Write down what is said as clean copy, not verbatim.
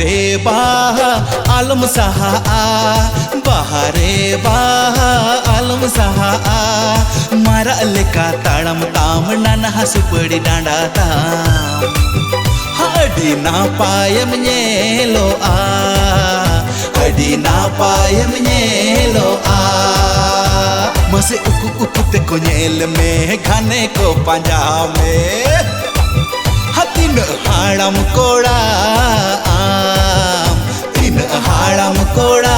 रे बाहा आलम सहा बहारे बाहा आलम सहा मारा लेका ताड़म ताम नाना सुपड़ी डांडा ताम हडी ना पायम नेलो हडी ना पायम नेलो मसे उकु उकु ते को नेल में खाने को पंजा में तीन हाड़म कोड़ा तीन हाड़म कोड़ा